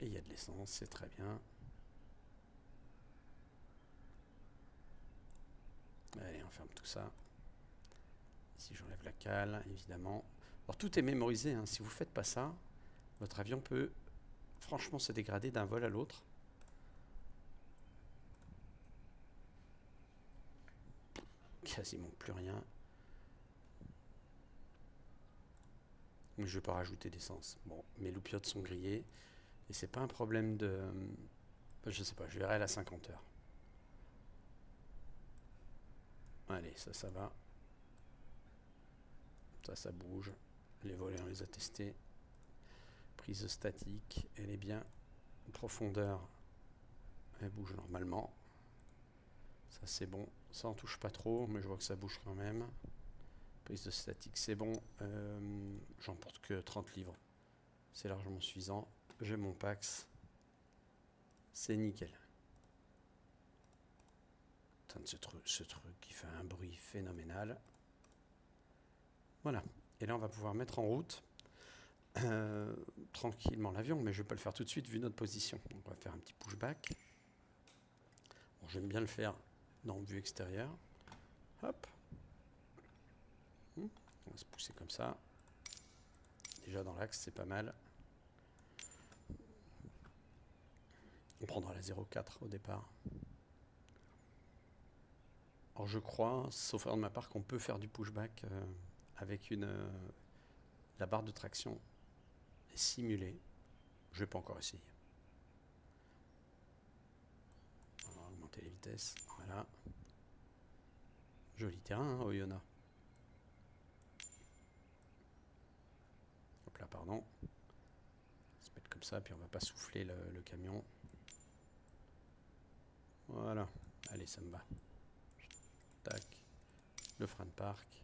Et il y a de l'essence, c'est très bien. Allez, on ferme tout ça. Ici, j'enlève la cale, évidemment. Alors, tout est mémorisé, hein. Si vous ne faites pas ça, votre avion peut franchement se dégrader d'un vol à l'autre. Quasiment plus rien. Mais je ne vais pas rajouter d'essence. Bon, mes loupiotes sont grillées. Et c'est pas un problème de... Je sais pas, je verrai à la 50 heures. Allez, ça va. Ça bouge. Les volets, on les a testés. Prise statique, elle est bien. Profondeur, elle bouge normalement. Ça, c'est bon. Ça, on touche pas trop, mais je vois que ça bouge quand même. Prise de statique, c'est bon. J'emporte que 30 livres. C'est largement suffisant. J'ai mon Pax. C'est nickel. Putain, ce truc qui fait un bruit phénoménal. Voilà. Et là, on va pouvoir mettre en route tranquillement l'avion, mais je ne vais pas le faire tout de suite vu notre position. Donc, on va faire un petit pushback. Bon, j'aime bien le faire dans vue extérieure. Hop. On va se pousser comme ça. Déjà dans l'axe, c'est pas mal. On prendra la 0,4 au départ. Alors je crois, sauf erreur de ma part, qu'on peut faire du pushback avec la barre de traction simulée. Je ne vais pas encore essayer. On va augmenter les vitesses. Voilà. Joli terrain, hein, Oyonnax. Hop là, pardon. On va se mettre comme ça, puis on va pas souffler le camion. Voilà. Allez, ça me va. Tac. Le frein de parc.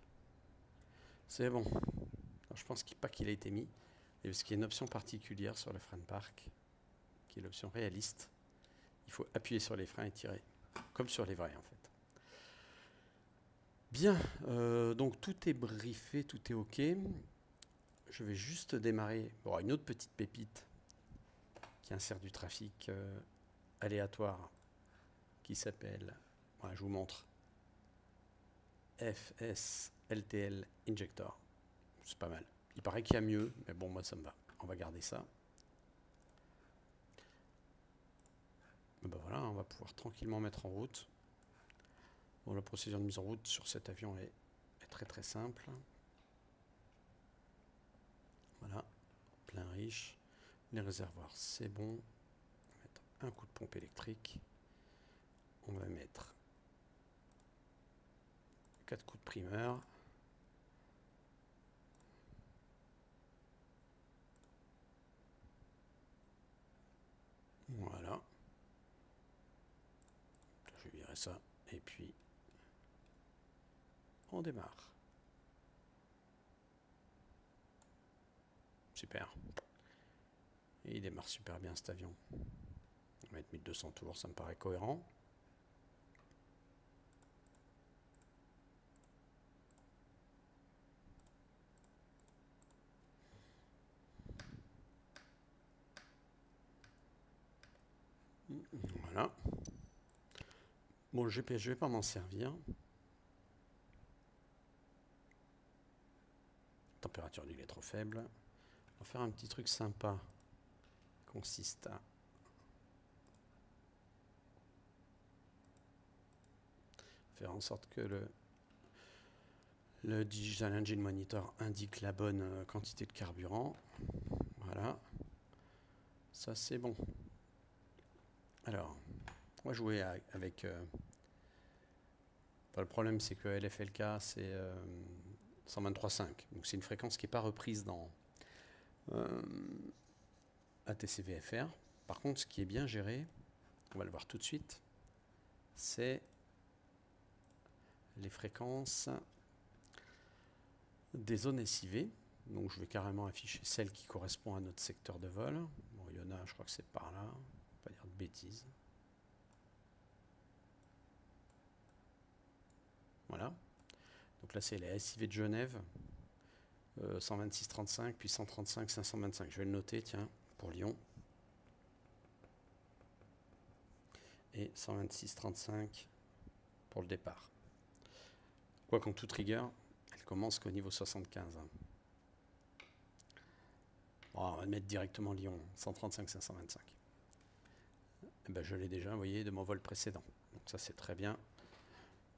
C'est bon. Alors, je pense pas qu'il a été mis. Et parce qu'il y a une option particulière sur le frein de parc, qui est l'option réaliste. Il faut appuyer sur les freins et tirer. Comme sur les vrais, en fait. Bien. Donc, tout est briefé, tout est OK. Je vais juste démarrer. Bon, une autre petite pépite qui insère du trafic aléatoire qui s'appelle, voilà, je vous montre, FSLTL Injector. C'est pas mal. Il paraît qu'il y a mieux, mais bon, moi ça me va. On va garder ça. Ben voilà, on va pouvoir tranquillement mettre en route. Bon, la procédure de mise en route sur cet avion est très très simple. Voilà, plein riche. Les réservoirs, c'est bon. On va mettre un coup de pompe électrique. On va mettre 4 coups de primeur. Voilà. Je vais virer ça. Et puis, on démarre. Super. Et il démarre super bien cet avion. On va mettre 1200 tours, ça me paraît cohérent. Voilà. Bon, le GPS, je ne vais pas m'en servir. La température d'huile est trop faible. On va faire un petit truc sympa. Consiste à faire en sorte que le Digital Engine Monitor indique la bonne quantité de carburant. Voilà. Ça, c'est bon. Alors, on va jouer avec... le problème, c'est que LFLK, c'est 123.5. Donc, c'est une fréquence qui n'est pas reprise dans ATC-VFR. Par contre, ce qui est bien géré, on va le voir tout de suite, c'est les fréquences des zones SIV. Donc, je vais carrément afficher celle qui correspond à notre secteur de vol. Bon, il y en a, je crois que c'est par là. On va pas dire de bêtises. Voilà. Donc là, c'est les SIV de Genève. 126.35, puis 135, 525. Je vais le noter, tiens, pour Lyon. et 126,35 pour le départ. Quoi qu'en toute rigueur, elle commence qu'au niveau 75. Hein. Bon, on va mettre directement Lyon, 135,525. Eh ben, je l'ai déjà envoyé de mon vol précédent. Donc ça c'est très bien.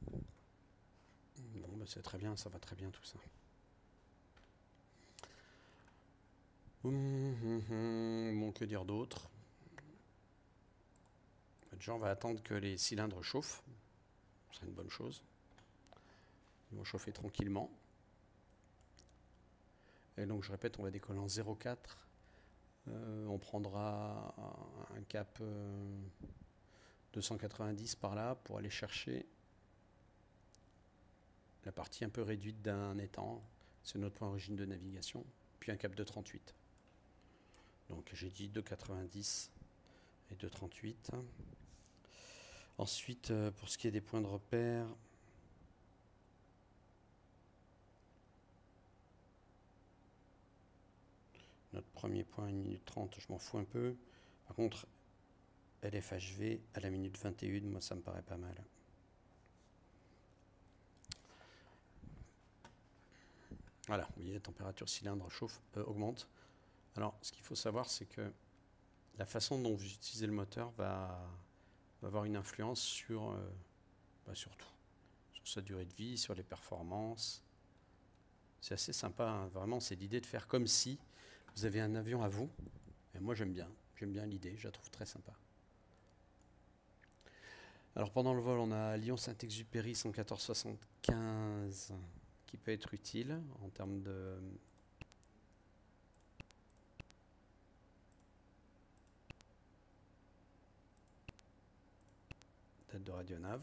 Bon, ben, c'est très bien, ça va très bien tout ça. Bon, que dire d'autre? Déjà, on va attendre que les cylindres chauffent. C'est une bonne chose. Ils vont chauffer tranquillement. Et donc, je répète, on va décoller en 0,4. On prendra un cap 290 par là pour aller chercher la partie un peu réduite d'un étang. C'est notre point d'origine de navigation. Puis un cap de 38. Donc, j'ai dit 2,90 et 2,38. Ensuite, pour ce qui est des points de repère, notre premier point à 1 minute 30, je m'en fous un peu. Par contre, LFHV à la minute 21, moi ça me paraît pas mal. Voilà, vous voyez, la température cylindre chauffe, augmente. Alors, ce qu'il faut savoir, c'est que la façon dont vous utilisez le moteur va avoir une influence sur tout. Sur sa durée de vie, sur les performances. C'est assez sympa, hein. Vraiment, c'est l'idée de faire comme si vous avez un avion à vous. Et moi, j'aime bien l'idée, je la trouve très sympa. Alors, pendant le vol, on a Lyon-Saint-Exupéry 114,75 qui peut être utile en termes de... tête de radionav.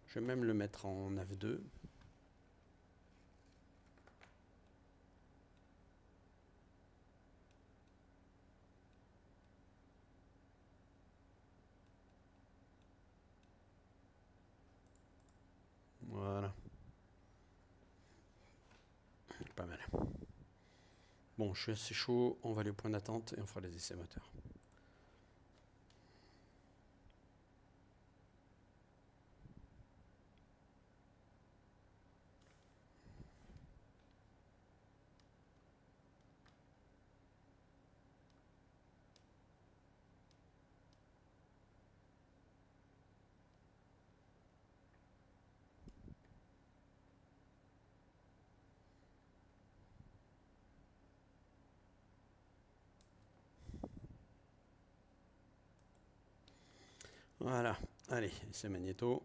Je vais même le mettre en nav2. Voilà. Pas mal. Bon, je suis assez chaud, on va aller au point d'attente et on fera les essais moteurs. Voilà, allez, c'est magnéto.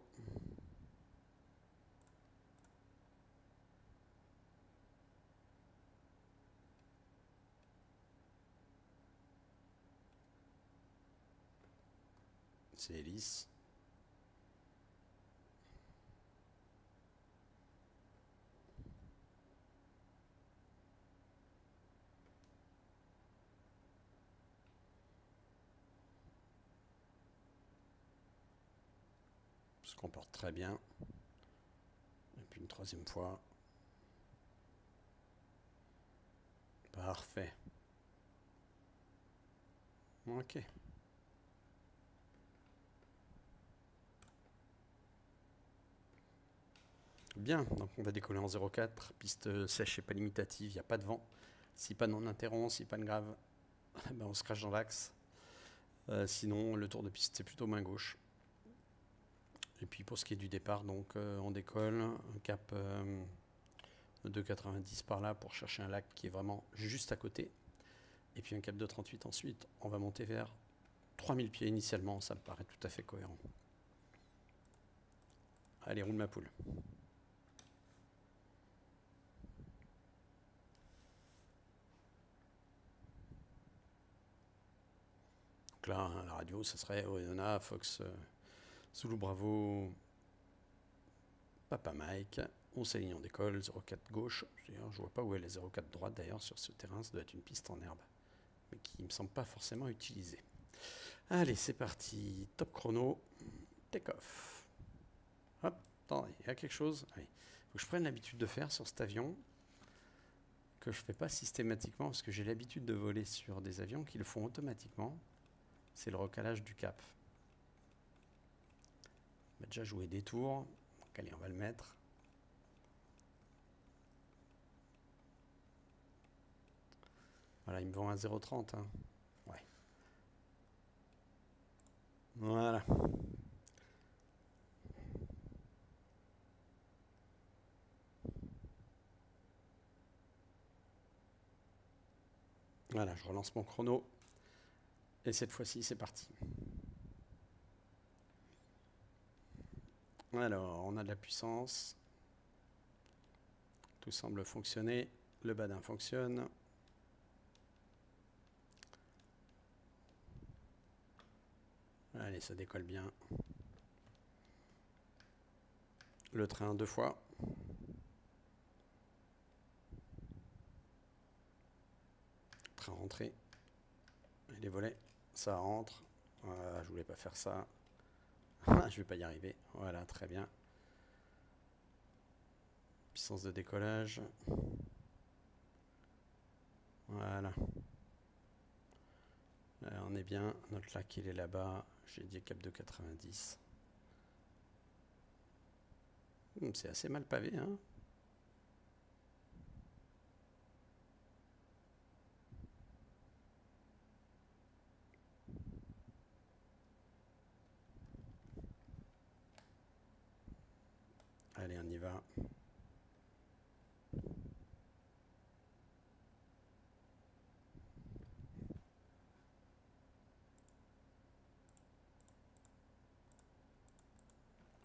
C'est hélice. Se comporte très bien. Et puis une troisième fois. Parfait. Ok. Bien, donc on va décoller en 0,4, piste sèche et pas limitative, il n'y a pas de vent. Si pas non interrompt, si pas de grave, ben on se crache dans l'axe. Sinon, le tour de piste, c'est plutôt main gauche. Et puis pour ce qui est du départ, donc on décolle, un cap 2,90 par là pour chercher un lac qui est vraiment juste à côté. Et puis un cap de 38 ensuite. On va monter vers 3000 pieds initialement, ça me paraît tout à fait cohérent. Allez, roule ma poule. Donc là, la radio, ça serait Oyonnax, Fox, Zulu Bravo, Papa Mike. On s'aligne en décolle, 0,4 gauche. D'ailleurs, je vois pas où est les 0,4 droite d'ailleurs sur ce terrain. Ça doit être une piste en herbe, mais qui ne me semble pas forcément utilisée. Allez, c'est parti. Top chrono. Take off. Hop, attendez, il y a quelque chose. Il faut que je prenne l'habitude de faire sur cet avion, que je ne fais pas systématiquement, parce que j'ai l'habitude de voler sur des avions qui le font automatiquement. C'est le recalage du cap. a déjà joué des tours. Donc, allez, on va le mettre. Voilà, il me vend un 0,30. Hein. Ouais. Voilà. Voilà, je relance mon chrono. Et cette fois-ci, c'est parti. Alors, on a de la puissance. Tout semble fonctionner. Le badin fonctionne. Allez, ça décolle bien. Le train 2 fois. Train rentré. Et les volets, ça rentre. Voilà, je voulais pas faire ça. Je vais pas y arriver. Voilà, très bien. Puissance de décollage. Voilà. Là, on est bien. Notre lac, il est là-bas. J'ai dit cap de 90. C'est assez mal pavé, hein. Allez, on y va.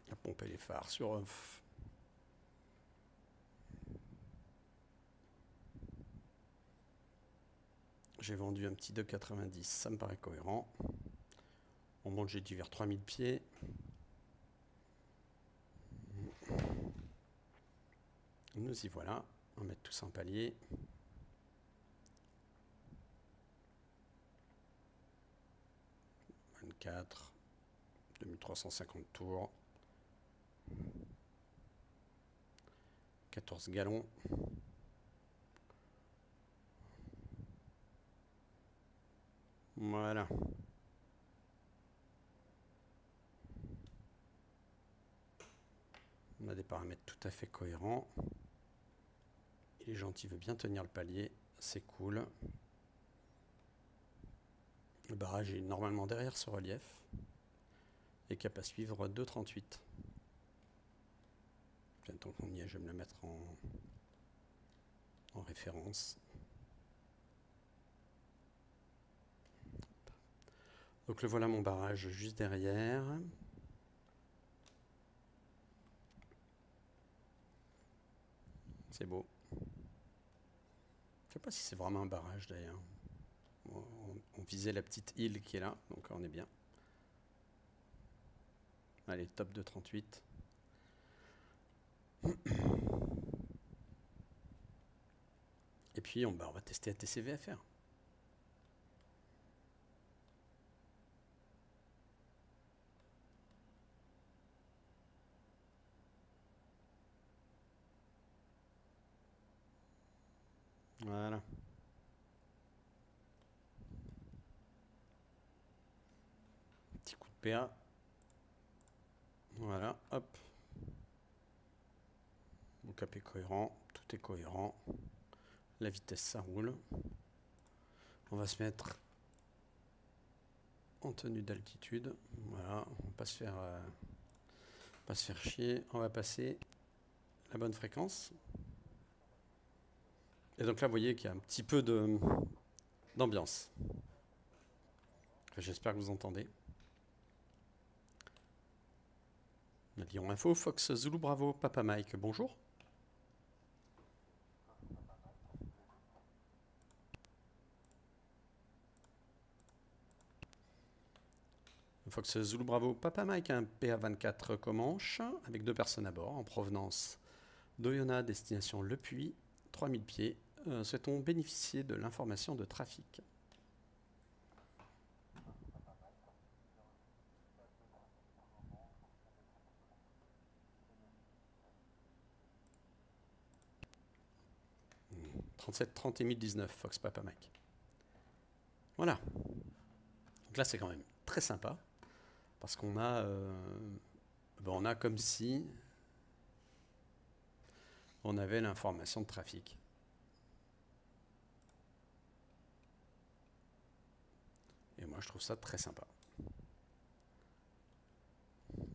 On va pomper les phares sur off. J'ai vendu un petit 2,90, ça me paraît cohérent. On monte, j'ai dit vers 3000 pieds. Nous y voilà. On va mettre tout ça en palier. « 24, 2350 tours. 14 gallons. Voilà. On a des paramètres tout à fait cohérents. Il est gentil, il veut bien tenir le palier. C'est cool. Le barrage est normalement derrière ce relief. Et cap à suivre 2,38. Tant qu'on y est, je vais me la mettre en référence. Donc le voilà mon barrage juste derrière. C'est beau. Je ne sais pas si c'est vraiment un barrage d'ailleurs. On visait la petite île qui est là, donc on est bien. Allez, top de 38. Et puis on va tester ATCVFR. Voilà. Petit coup de PA. Voilà, hop. Mon cap est cohérent, tout est cohérent. La vitesse, ça roule. On va se mettre en tenue d'altitude. Voilà, on va pas se faire chier. On va passer la bonne fréquence. Et donc là, vous voyez qu'il y a un petit peu d'ambiance. J'espère que vous entendez. Lyon Info, Fox Zulu Bravo, Papa Mike, bonjour. Fox Zulu Bravo, Papa Mike, un PA24 Comanche, avec 2 personnes à bord, en provenance d'Oyonnax, destination Le Puy, 3000 pieds. Souhaitons bénéficier de l'information de trafic. « 37 30 et 1019, Fox Papa Mike. » Voilà. Donc là, c'est quand même très sympa, parce qu'on a on a comme si on avait l'information de trafic. Et moi, je trouve ça très sympa.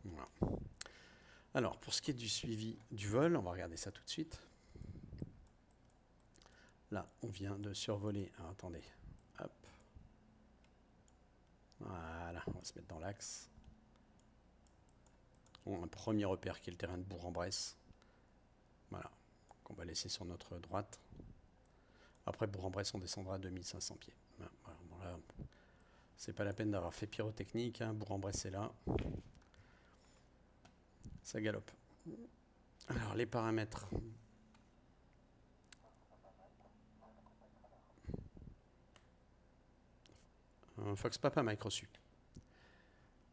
Voilà. Alors, pour ce qui est du suivi du vol, on va regarder ça tout de suite. Là, on vient de survoler. Alors, attendez. Hop. Voilà, on va se mettre dans l'axe. On a un premier repère qui est le terrain de Bourg-en-Bresse. Voilà, qu'on va laisser sur notre droite. Après Bourg-en-Bresse, on descendra à 2500 pieds. Voilà, bon, là, c'est pas la peine d'avoir fait pyrotechnique. Hein. Bourg-en-Bresse est là. Ça galope. Alors, les paramètres. Fox Papa Mike reçu.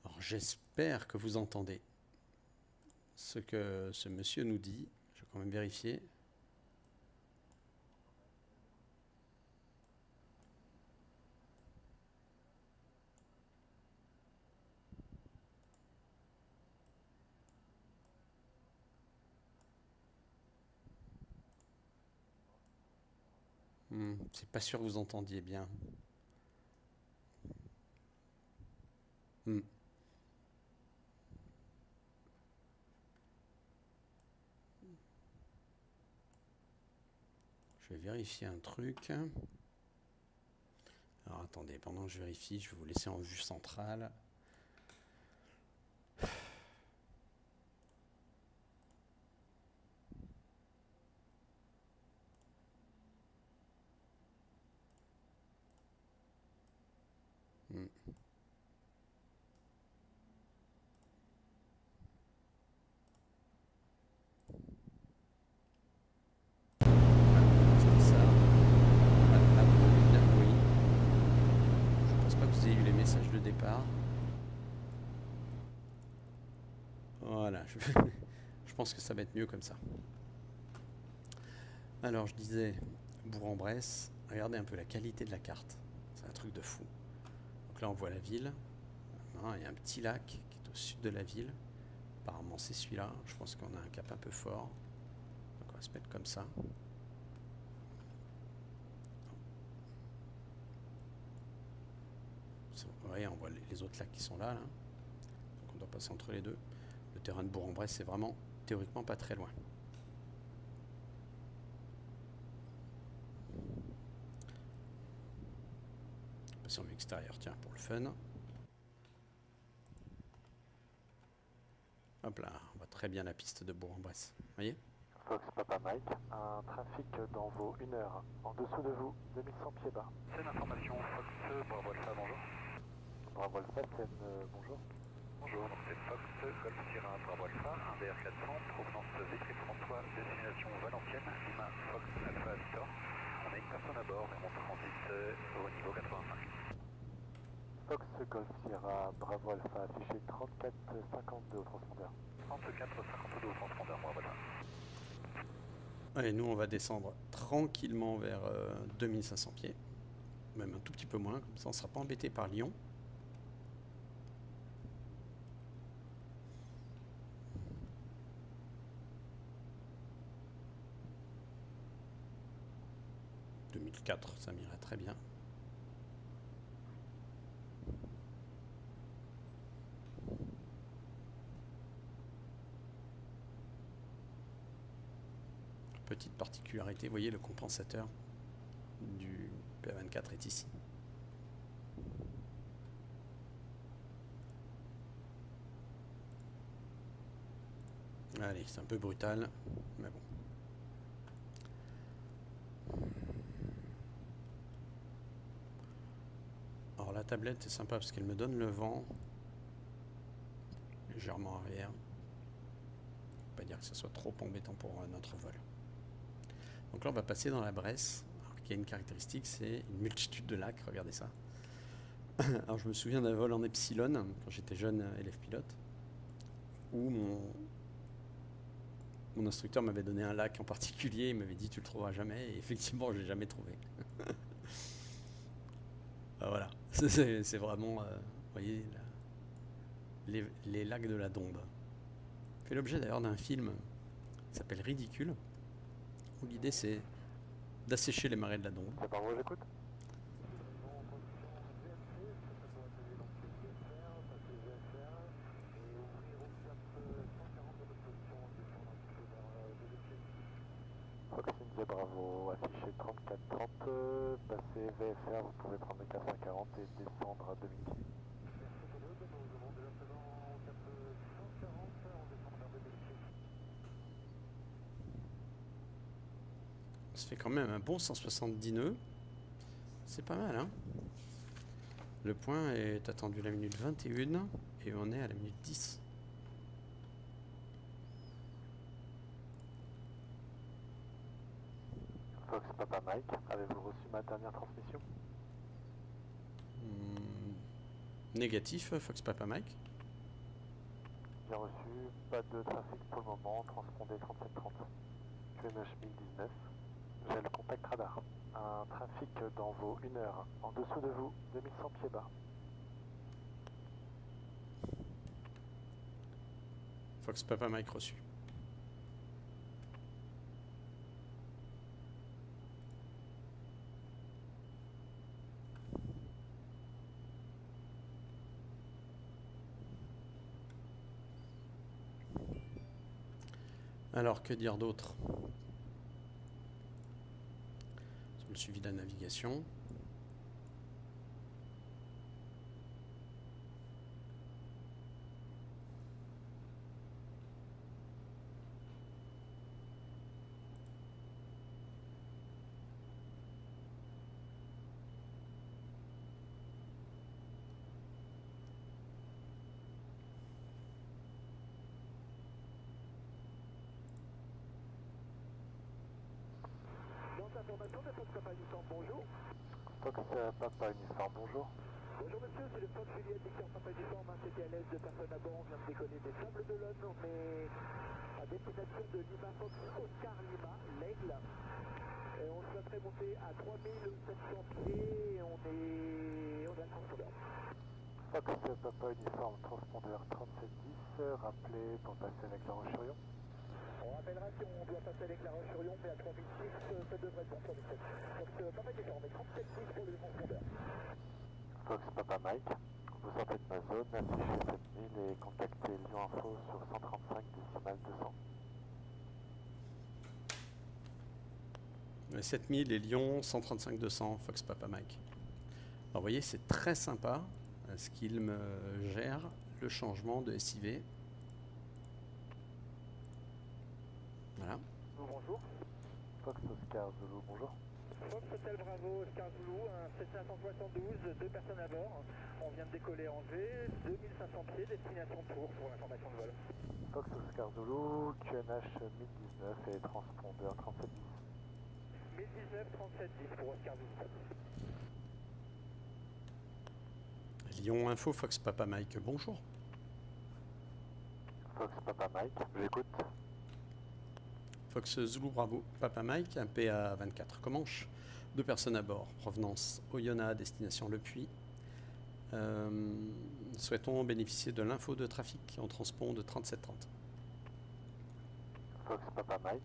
Alors, j'espère que vous entendez ce que ce monsieur nous dit. Je vais quand même vérifier. C'est pas sûr que vous entendiez bien. Je vais vérifier un truc. Alors attendez, pendant que je vérifie, je vais vous laisser en vue centrale. Voilà, je pense que ça va être mieux comme ça. Alors, je disais, Bourg-en-Bresse, regardez un peu la qualité de la carte. C'est un truc de fou. Donc là, on voit la ville. Il y a un petit lac qui est au sud de la ville. Apparemment, c'est celui-là. Je pense qu'on a un cap un peu fort. Donc, on va se mettre comme ça. Vous voyez, on voit les autres lacs qui sont là. Donc, on doit passer entre les deux. Le terrain de Bourg-en-Bresse, c'est vraiment théoriquement pas très loin. Passer en vue extérieure, tiens, pour le fun. Hop là, on voit très bien la piste de Bourg-en-Bresse. Vous voyez ? Fox Papa Mike, un trafic dans vos 1 heure. En dessous de vous, 2100 pieds bas. C'est l'information Fox, Bravo Alpha, bonjour. Bravo Alpha, bonjour. Bonjour, donc c'est Fox, Golf Sierra, Bravo Alpha, un DR400, provenance Vitry-François, destination Valenciennes, Lima, Fox Alpha Victor. On a une personne à bord, et on transite au niveau 85. Fox Golf Sierra, Bravo Alpha, affiché 34,52 au transpondeur. 34,52 au transpondeur, Bravo Alpha. Allez, nous on va descendre tranquillement vers 2500 pieds, même un tout petit peu moins, comme ça on ne sera pas embêté par Lyon. Ça m'irait très bien. Petite particularité, vous voyez le compensateur du PA24 est ici. Allez, c'est un peu brutal, mais bon. Alors la tablette est sympa parce qu'elle me donne le vent légèrement arrière. Pas dire que ce soit trop embêtant pour notre vol. Donc là on va passer dans la Bresse. Alors qui a une caractéristique, c'est une multitude de lacs, regardez ça. Alors je me souviens d'un vol en Epsilon quand j'étais jeune élève pilote où mon instructeur m'avait donné un lac en particulier, il m'avait dit tu le trouveras jamais et effectivement je l'ai jamais trouvé. Voilà, c'est vraiment, vous voyez, les lacs de la Dombe. fait l'objet d'ailleurs d'un film qui s'appelle Ridicule, où l'idée c'est d'assécher les marais de la Dombe. C'est par moi, j'écoute. Fox India Bravo, affiché 3430, passez VFR, vous pouvez prendre le 440 et descendre à 2000 pieds. Ça fait quand même un bon 170 nœuds. C'est pas mal, hein? Le point est attendu à la minute 21 et on est à la minute 10. Fox Papa Mike, avez-vous reçu ma dernière transmission? Négatif, Fox Papa Mike. Bien reçu, pas de trafic pour le moment, transpondez 3730. QNH 1019, j'ai le contact radar. Un trafic dans vos 1 heure, en dessous de vous, 2100 pieds bas. Fox Papa Mike reçu. Alors, que dire d'autre sur le suivi de la navigation? Information de Fox Papa Uniforme, bonjour. Fox Papa Uniforme, bonjour. Bonjour monsieur, c'est le Fox Juliette Victor Papa Uniforme, c'était à l'aise de personnes à bord, on vient de décoller des Sables d'Olonne, on est à destination de Lima Fox Oscar Lima, l'Aigle. Et on souhaiterait monter à 3700 pieds et on est le transpondeur. Fox Papa Uniforme, transpondeur 3710, rappelez pour passer avec la Roche-sur-Yon. On rappellera si on doit passer avec la Roche-sur-Yon, mais à 3006, ça devrait être bon, 3007. Fox Papa Uniforme, 3710 pour le transpondeur. Fox Papa Mike, vous sortez de ma zone, affichez 7000 et contactez Lyon Info sur 135 décimal 200. 7000 et Lyon 135 200, Fox Papa Mike. Alors vous voyez, c'est très sympa ce qu'il me gère le changement de SIV. Voilà. Bonjour. Fox Oscar Zulu, bonjour. Fox Hotel Bravo, Oscar Zulu, un C572, 2 personnes à bord. On vient de décoller Angers, 2500 pieds, destination Tours pour l'information de vol. Fox Oscar Zulu, QNH 1019 et transpondeur 3710. 1019 3710 pour Oscar Zulu. Lyon Info, Fox Papa Mike, bonjour. Fox Papa Mike, j'écoute. Fox Zulu Bravo, Papa Mike, un PA24 Comanche, 2 personnes à bord, provenance Oyonnax, destination Le Puy. Souhaitons bénéficier de l'info de trafic en transpond de 3730. Fox Papa Mike,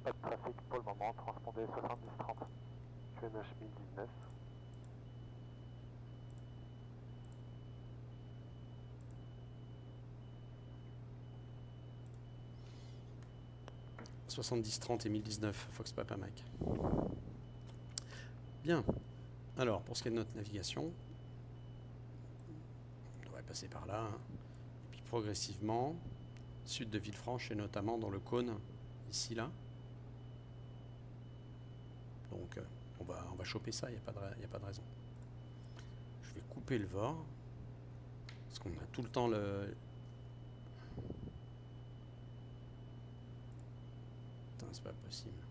pas de trafic pour le moment, transpondez 7030. QNH 1019. « 7030 et 1019, Fox Papa Mike. Bien. Alors, pour ce qui est de notre navigation, on devrait passer par là. Hein. Et puis progressivement, sud de Villefranche et notamment dans le cône, ici, là. Donc, on va choper ça, il n'y a pas de raison. Je vais couper le VOR, parce qu'on a tout le temps le... Putain, c'est pas possible.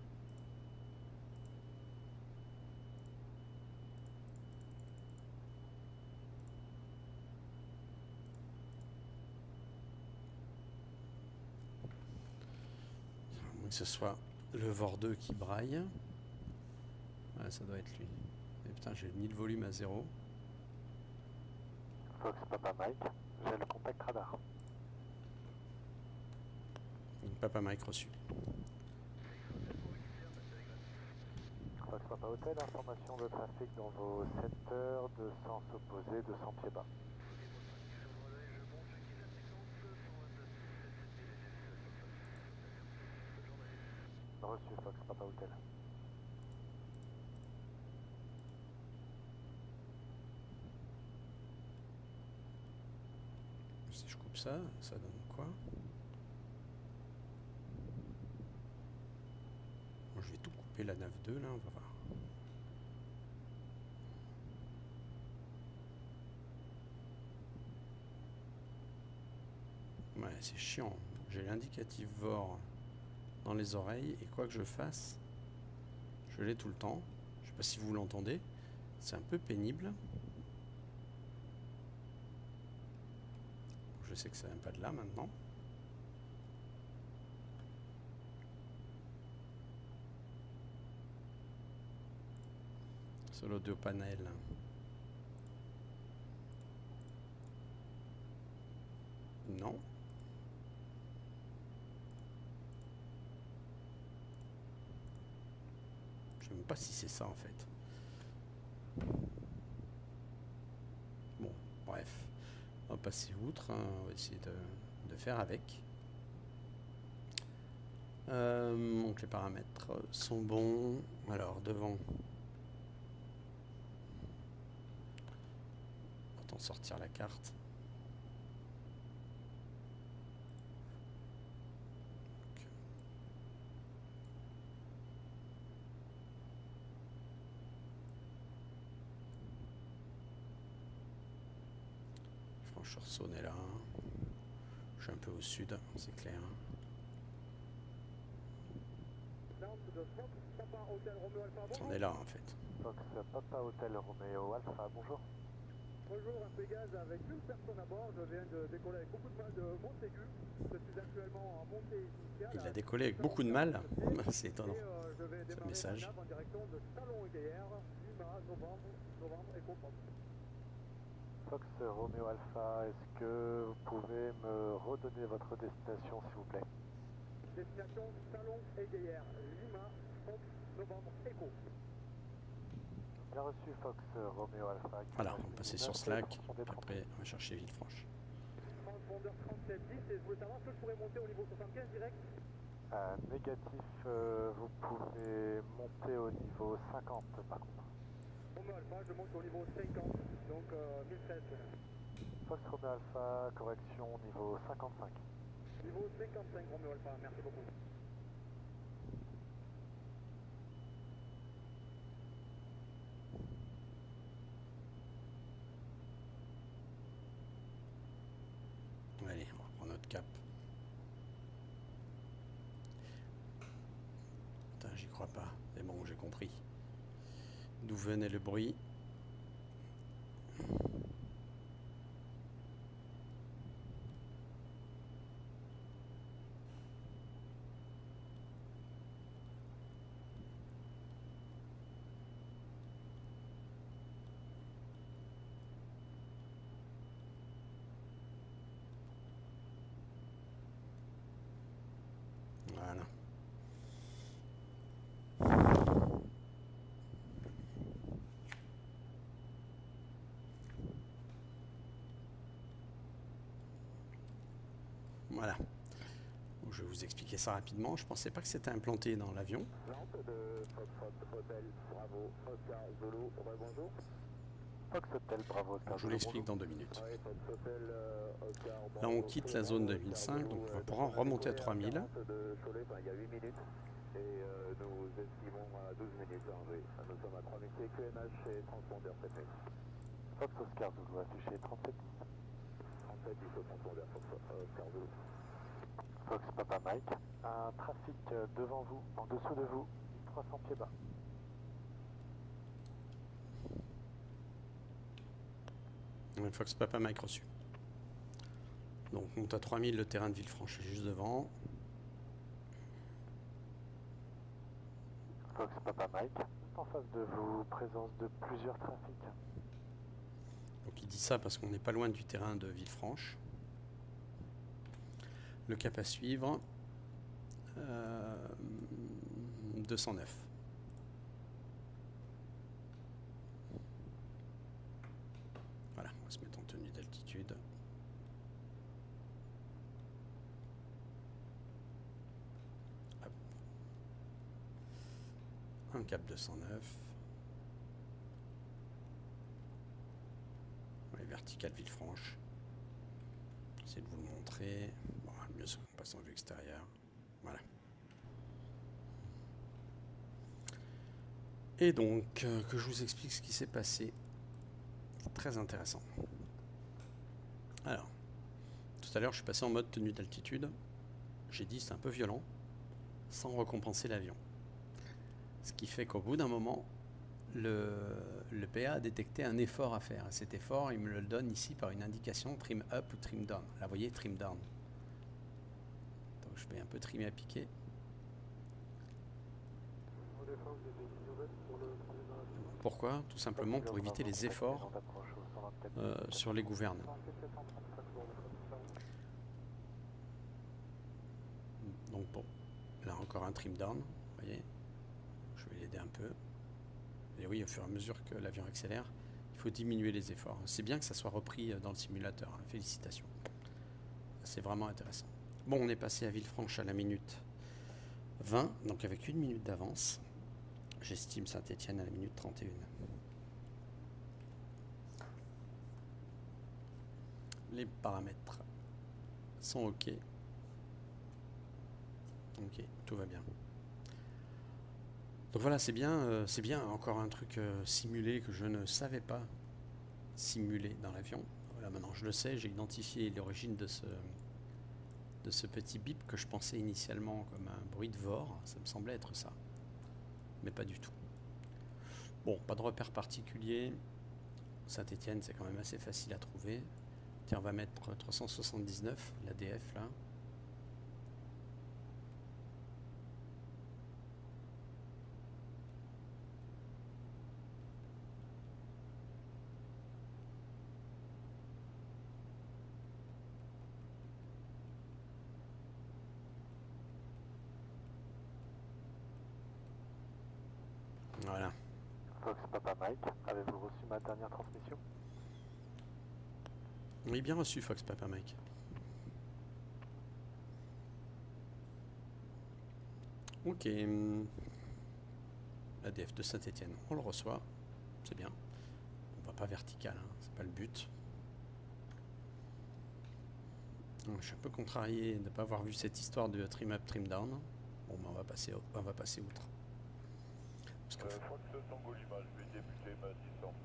À moins que ce soit le VOR 2 qui braille. Ouais, ça doit être lui. Et putain, j'ai mis le volume à 0. Fox Papa Mike, j'ai le contact radar. Papa Mike reçu. Fox Papa Hotel, information de trafic dans vos secteurs de sens opposé de 100 pieds bas. Reçu Fox Papa Hotel. Si je coupe ça, ça donne quoi? Bon, je vais tout couper la nav 2 là, on va voir. Ouais, c'est chiant. J'ai l'indicatif VOR dans les oreilles et quoi que je fasse, je l'ai tout le temps. Je sais pas si vous l'entendez. C'est un peu pénible. Je sais que ça vient pas de là maintenant. Sur l'audio panel. Non. Je sais même pas si c'est ça en fait. Bon, bref. On va passer outre, hein. On va essayer de faire avec. Donc les paramètres sont bons. Alors devant. Autant sortir la carte. Franche-sur-Saône est là. Je suis un peu au sud, c'est clair. On est là en fait. Fox Papa Hotel Romeo Alpha, bonjour. Bonjour, un Pégase avec une personne à bord. Je viens de décoller avec beaucoup de mal de Montaigu. Je suis actuellement en montée initiale. Il a décollé avec beaucoup de mal. C'est étonnant. Je vais Ce démarrer message. en direction de Salon-Guéhière, Lima, novembre, Echo Pop. Fox Romeo Alpha, est-ce que vous pouvez me redonner votre destination s'il vous plaît? Destination Salon et Guéhière, Lima, Fox, novembre, Echo. Bien reçu Fox Romeo Alpha. Voilà, on va passer sur Slack. Après, on va chercher Villefranche. Transpondeur 3710, et je voulais savoir si je pourrais monter au niveau 75 direct. Négatif, vous pouvez monter au niveau 50 par contre. Romeo Alpha, je monte au niveau 50, donc 1013. Fox Romeo Alpha, correction niveau 55. Niveau 55, Romeo Alpha, merci beaucoup. Allez, on reprend notre cap. Putain, j'y crois pas. Mais bon, j'ai compris. D'où venait le bruit? Voilà. Voilà. Donc, je vais vous expliquer ça rapidement. Je pensais pas que c'était implanté dans l'avion. Lampe de Foxtrot Hotel Bravo Oscar Zulu, bonjour. Fox Hotel Bravo Oscar. Je vous l'explique dans 2 minutes. Oui, Fox Hotel Oscar Là, on quitte la zone de 1005, donc on va pouvoir remonter à 3000. De Cholet, il y a 8 minutes et nous estimons à 12 minutes. Nous sommes à 3000 pieds QNH et transpondeur 7 minutes. Fox Oscar Zulu affiché 37. 37, il faut transpondeur Fox Oscar Zulu. Fox Papa Mike, un trafic devant vous, en dessous de vous, 300 pieds bas. Fox Papa Mike reçu. Donc on monte à 3000, le terrain de Villefranche est juste devant. Fox Papa Mike, juste en face de vous, présence de plusieurs trafics. Donc il dit ça parce qu'on n'est pas loin du terrain de Villefranche. Le cap à suivre. 209. Voilà, on va se mettre en tenue d'altitude. Hop. Un cap 209. Ouais, vertical Villefranche. J'essaie de vous le montrer. Bon, mieux c'est qu'on passe en vue extérieure. Voilà. Et donc, que je vous explique ce qui s'est passé. Très intéressant. Alors, tout à l'heure, je suis passé en mode tenue d'altitude. J'ai dit c'est un peu violent, sans récompenser l'avion. Ce qui fait qu'au bout d'un moment, le PA a détecté un effort à faire. Et cet effort, il me le donne ici par une indication trim up ou trim down. Là, vous voyez, trim down. Donc, je vais un peu trimer à piquer. Pourquoi? Tout simplement pour éviter les efforts sur les gouvernes. Donc bon, là encore un trim down, vous voyez. Je vais l'aider un peu. Et oui, au fur et à mesure que l'avion accélère, il faut diminuer les efforts. C'est bien que ça soit repris dans le simulateur, hein. Félicitations. C'est vraiment intéressant. Bon, on est passé à Villefranche à la minute 20, donc avec 1 minute d'avance. J'estime Saint-Étienne à la minute 31. Les paramètres sont OK. OK, tout va bien. Donc voilà, c'est bien, encore un truc simulé que je ne savais pas simuler dans l'avion. Voilà, maintenant je le sais, j'ai identifié l'origine de ce petit bip que je pensais initialement comme un bruit de VOR. Ça me semblait être ça. Mais pas du tout. Bon, pas de repère particulier. Saint-Étienne, c'est quand même assez facile à trouver. Tiens, on va mettre 379, l'ADF là. Voilà. Fox Papa Mike, avez-vous reçu ma dernière transmission? Oui, bien reçu, Fox Papa Mike. Ok. L'ADF de Saint-Étienne, on le reçoit. C'est bien. On va pas vertical, hein, c'est pas le but. Je suis un peu contrarié de ne pas avoir vu cette histoire de trim up, trim down. Bon, ben on va passer outre. Fox Tango Lima, je vais débuter ma distance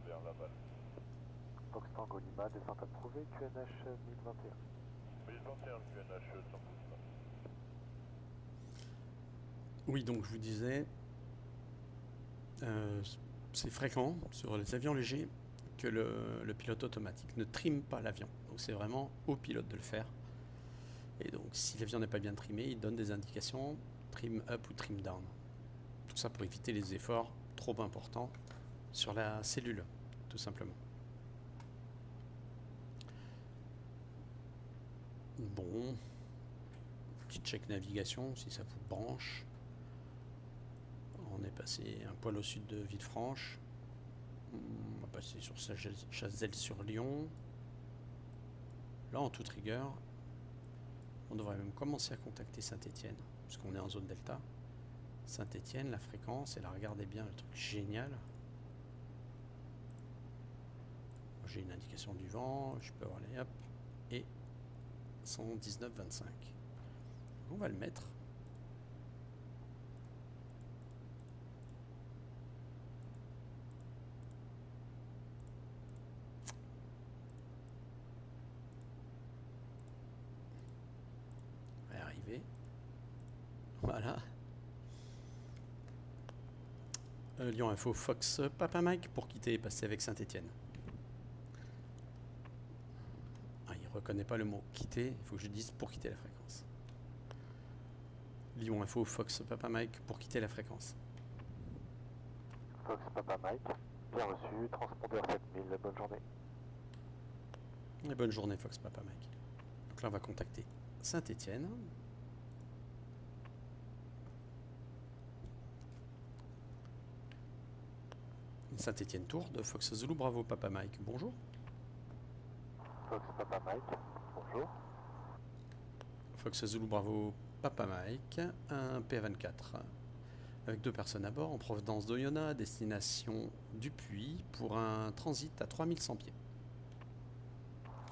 vers Laval. Fox Tango Lima, descente approuvée, QNH 1021. 1021, QNH Tango Lima. Oui, donc je vous disais, c'est fréquent sur les avions légers que le pilote automatique ne trime pas l'avion. Donc c'est vraiment au pilote de le faire. Et donc si l'avion n'est pas bien trimé, il donne des indications trim up ou trim down. Tout ça pour éviter les efforts trop importants sur la cellule, tout simplement. Bon, petit check navigation si ça vous branche. On est passé un poil au sud de Villefranche. On va passer sur Chazelles-sur-Lyon. Là, en toute rigueur, on devrait même commencer à contacter Saint-Étienne, puisqu'on est en zone delta. Saint-Étienne, la fréquence, et là, regardez bien le truc génial. J'ai une indication du vent, je peux aller, hop, et 119,25. On va le mettre. On va y arriver. Voilà. Lyon Info, Fox Papa Mike pour quitter et passer avec Saint-Étienne. Ah, il ne reconnaît pas le mot quitter, il faut que je dise pour quitter la fréquence. Lyon Info, Fox Papa Mike pour quitter la fréquence. Fox Papa Mike, bien reçu, transpondeur 7000, bonne journée. Et bonne journée Fox Papa Mike. Donc là on va contacter Saint-Étienne. Saint-Étienne Tour de Fox Zulu Bravo Papa Mike, bonjour. Fox Papa Mike, bonjour. Fox Zulu Bravo Papa Mike, un P24 avec 2 personnes à bord en provenance d'Oyonnax, destination Dupuis pour un transit à 3100 pieds.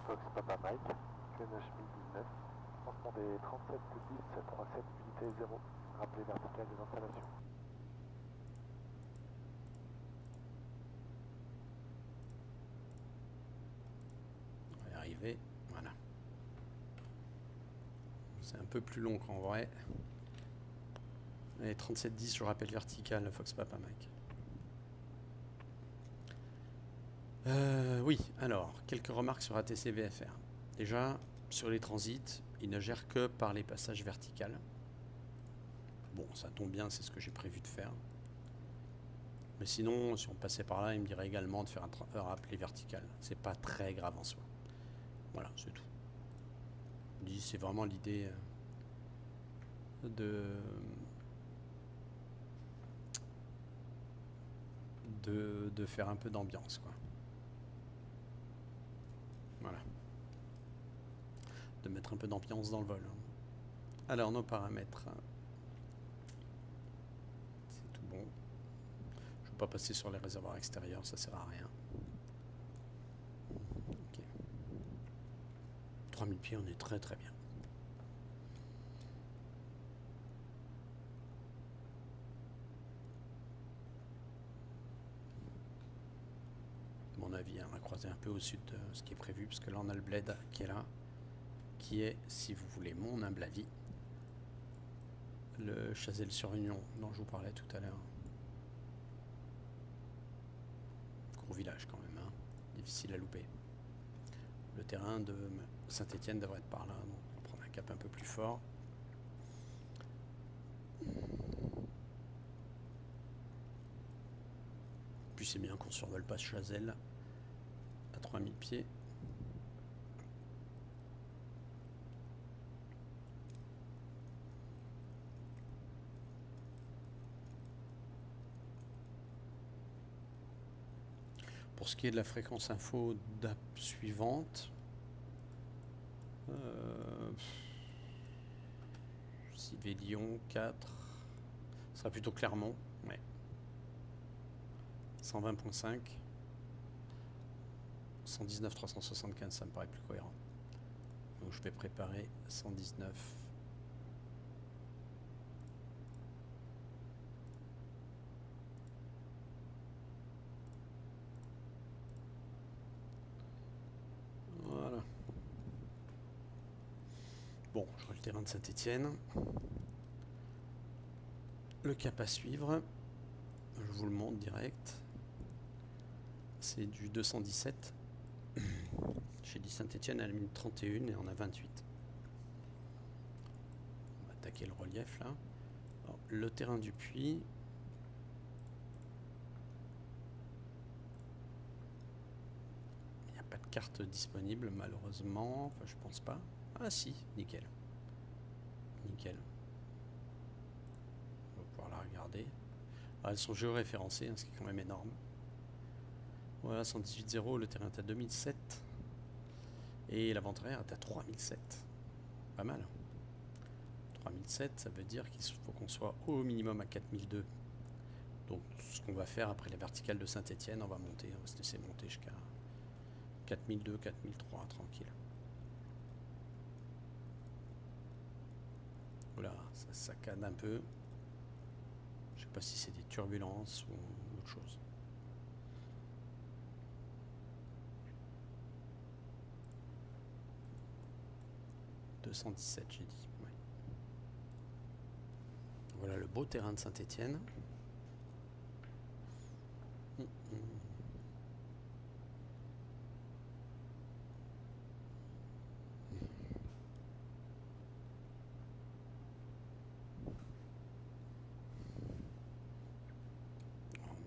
Fox Papa Mike, QNH 1019, transpondez 3710 37 unité 0, rappelez vertical des installations. On va y arriver, voilà. C'est un peu plus long qu'en vrai. Et 3710, je rappelle vertical, Fox Papa Mike. Oui, alors, quelques remarques sur ATC VFR. Déjà, sur les transits, il ne gère que par les passages verticales. Bon, ça tombe bien, c'est ce que j'ai prévu de faire. Mais sinon, si on passait par là, il me dirait également de faire un rappelé vertical. C'est pas très grave en soi. Voilà, c'est tout. C'est vraiment l'idée de faire un peu d'ambiance, quoi. Voilà. De mettre un peu d'ambiance dans le vol. Alors, nos paramètres. C'est tout bon. Je ne vais pas passer sur les réservoirs extérieurs, ça sert à rien. Ok. 3000 pieds, on est très très bien. À mon avis, on va croiser un peu au sud de ce qui est prévu, parce que là on a le bled qui est là, qui est, si vous voulez mon humble avis, le Chazelles-sur-Union dont je vous parlais tout à l'heure. Gros village quand même, hein. Difficile à louper. Le terrain de Saint-Étienne devrait être par là, donc on va prendre un cap un peu plus fort. Puis c'est bien qu'on survole pas Chazelles à 3000 pieds. Pour ce qui est de la fréquence info DAP suivante, Civilion 4, ce sera plutôt Clermont, ouais. 120.5, 119 375, ça me paraît plus cohérent. Donc je vais préparer 119. Voilà. Bon, je vois le terrain de Saint-Étienne. Le cap à suivre, je vous le montre direct. C'est du 217. J'ai dit Saint-Étienne à la minute 31 et on a 28. On va attaquer le relief là. Alors, le terrain du puits. Il n'y a pas de carte disponible malheureusement. Enfin, je pense pas. Ah si, nickel. Nickel. On va pouvoir la regarder. Ah, elles sont géoréférencées, hein, ce qui est quand même énorme. Voilà, 118.0, le terrain est à 2007. Et la vente arrière est à 3007. Pas mal. 3007, ça veut dire qu'il faut qu'on soit au minimum à 4002. Donc ce qu'on va faire après la verticale de Saint-Étienne, on va monter, on va se laisser monter jusqu'à 4002, 4003, tranquille. Voilà, ça saccade un peu. Je sais pas si c'est des turbulences ou autre chose. « 217 j'ai dit. Ouais. Voilà le beau terrain de Saint-Étienne. On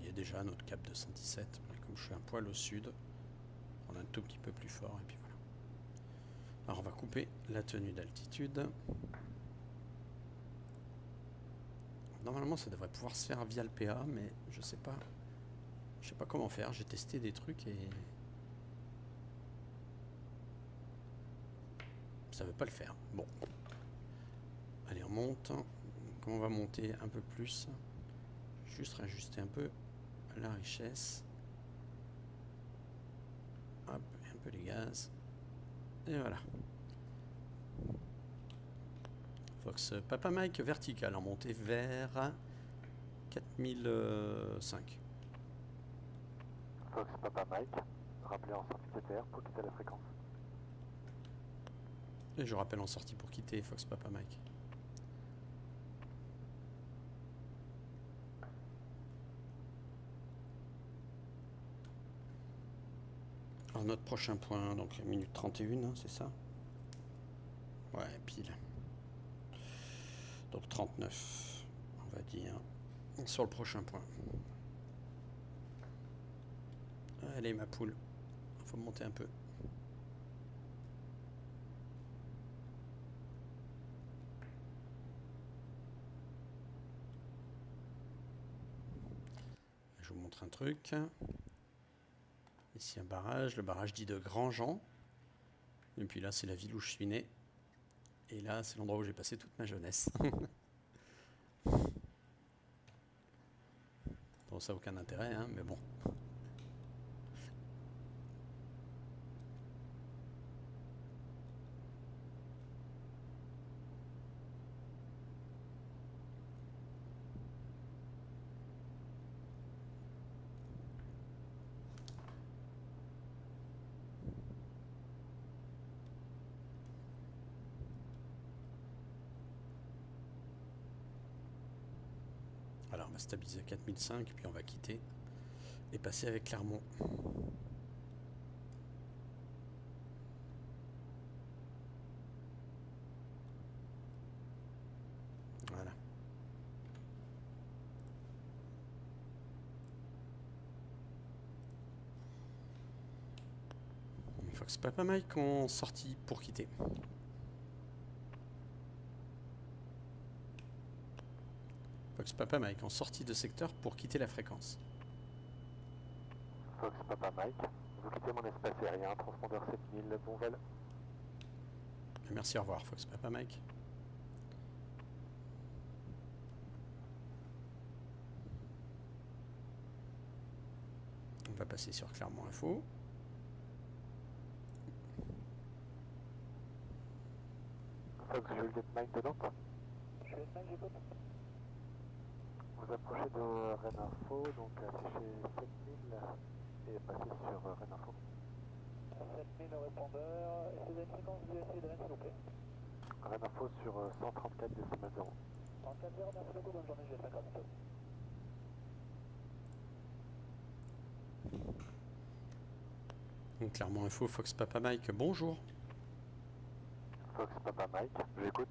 y est déjà à notre cap 217. Mais comme je suis un poil au sud, on a un tout petit peu plus fort et puis voilà. Alors on va couper la tenue d'altitude. Normalement ça devrait pouvoir se faire via le PA, mais je sais pas. Je sais pas comment faire, j'ai testé des trucs et ça veut pas le faire. Bon. Allez, on monte. Donc on va monter un peu plus. Juste rajuster un peu la richesse. Hop, et un peu les gaz. Et voilà. Fox Papa Mike vertical en montée vers 4005. Fox Papa Mike, rappelez en sortie TTR pour quitter la fréquence. Et je rappelle en sortie pour quitter Fox Papa Mike. Alors notre prochain point, donc minute 31, hein, c'est ça? Ouais, pile. Donc 39, on va dire, sur le prochain point. Allez ma poule, faut monter un peu. Je vous montre un truc. Ici un barrage, le barrage dit de Grandjean. Et puis là c'est la ville où je suis né. Et là c'est l'endroit où j'ai passé toute ma jeunesse. Bon, ça n'a aucun intérêt, hein, mais bon. Alors on va stabiliser à 4005 puis on va quitter et passer avec Clermont. Voilà. Fox Papa Mike en sortie pour quitter. Fox Papa Mike en sortie de secteur pour quitter la fréquence. Fox Papa Mike, vous quittez mon espace aérien, transpondeur 7000, bon vol. Merci, au revoir Fox Papa Mike. On va passer sur Clermont Info. Fox Juliette Mike de Nantes. Juliette Mike, j'écoute. Vous approchez de Rennes Info, donc affichez 7000 et passez sur Rennes Info. 7000 le répondeur. Est-ce que vous avez une fréquence de essai de Rennes, s'il vous plaît? Rennes Info sur 134 décimal 0. 34 0, merci beaucoup, bonne journée, Juliette Mike, à bientôt. Donc Clermont Info, Fox Papa Mike, bonjour. Fox Papa Mike, j'écoute.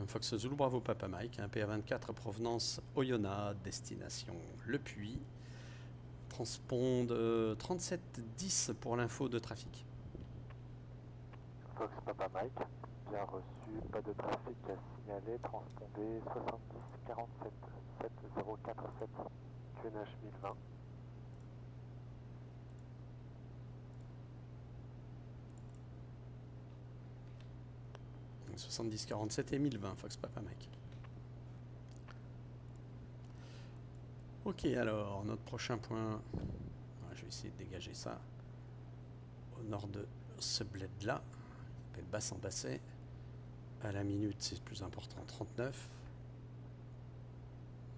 Fox Zulu Bravo Papa Mike, un PA24 provenance Oyonnax, destination Le Puy. Transponde 3710 pour l'info de trafic. Fox Papa Mike, bien reçu, pas de trafic à signaler, transpondé 70 47 7047, QNH 1020. Donc 70 47 et 1020 Fox Papa Mike. Ok, alors notre prochain point, je vais essayer de dégager ça au nord de ce bled là, il s'appelle Bassan-Basset. À la minute c'est plus important, 39.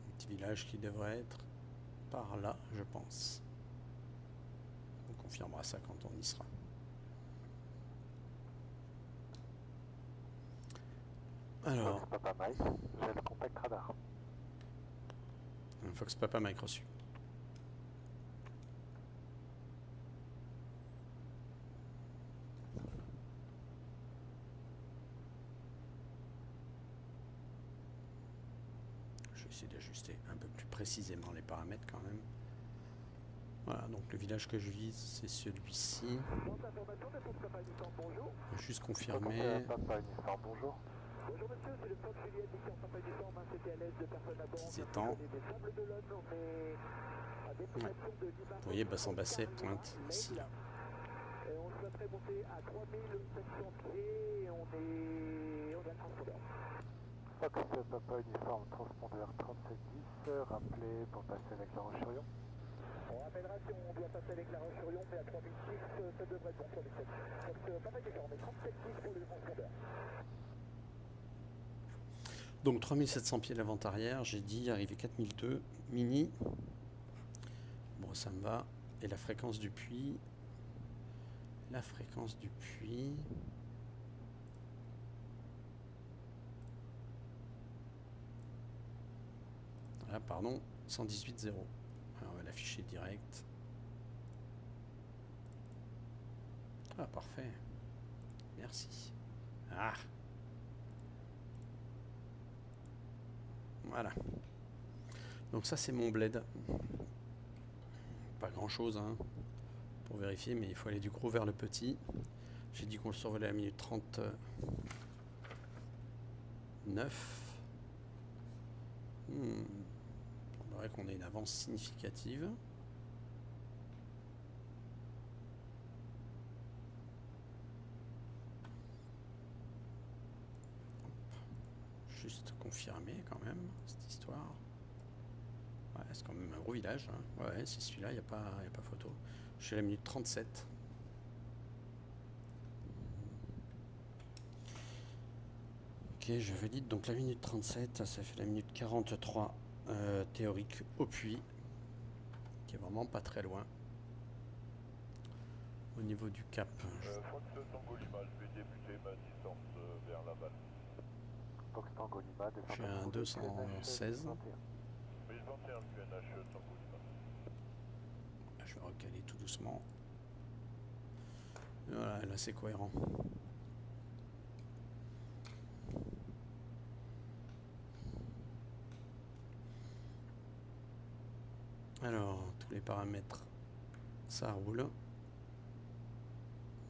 Un petit village qui devrait être par là, je pense. On confirmera ça quand on y sera. Alors, Fox Papa Mike, j'ai le contact radar. un Fox Papa Mike reçu. Je vais essayer d'ajuster un peu plus précisément les paramètres quand même. Voilà, donc le village que je vise, c'est celui-ci. Bonne information de Fox Papa Nissan, bonjour. Je vais juste confirmer. Papa Nissan, bonjour. Bonjour monsieur, c'est le Fox Juliette Victor Papa du Forme, c'était à l'aise de personnes à bord. C'est temps. Des Sables d'Olonne, mais à destination de Lima. Vous voyez, Bassan-Basset pointe ici. Là. Et on souhaiterait monter à 3700 pieds et on est à transpondeur. Fox Papa Uniforme, transpondeur 3710, rappelez pour passer avec la Roche-sur-Yon. On rappellera si on doit passer avec la Roche-sur-Yon, mais à 3006, ça devrait être bon pour les 7. Fox Papa Uniforme, 3710 pour le transpondeur. Donc 3700 pieds l'avant-arrière, j'ai dit arrivé 4002, mini. Bon, ça me va. Et la fréquence du puits. La fréquence du puits. Ah, pardon, 118.0. Alors, on va l'afficher direct. Ah, parfait. Merci. Ah. Voilà. Donc ça, c'est mon bled. Pas grand-chose, hein, pour vérifier, mais il faut aller du gros vers le petit. J'ai dit qu'on le survolait à la minute 39. Il faudrait qu'on ait une avance significative. Juste confirmer quand même cette histoire. Ouais, c'est quand même un gros village. Hein. Ouais, c'est celui-là, il n'y a pas photo. Je suis à la minute 37. Ok, je valide. Donc la minute 37, ça fait la minute 43 théorique au puits, qui est vraiment pas très loin. Au niveau du cap. Fox Tango Lima, je vais débuter ma distance vers Laval. Fox Tango Lima, Je suis à un 216. 1021 QNH Tango Lima. Je vais recaler tout doucement. Voilà, là c'est cohérent. Alors, tous les paramètres, ça roule.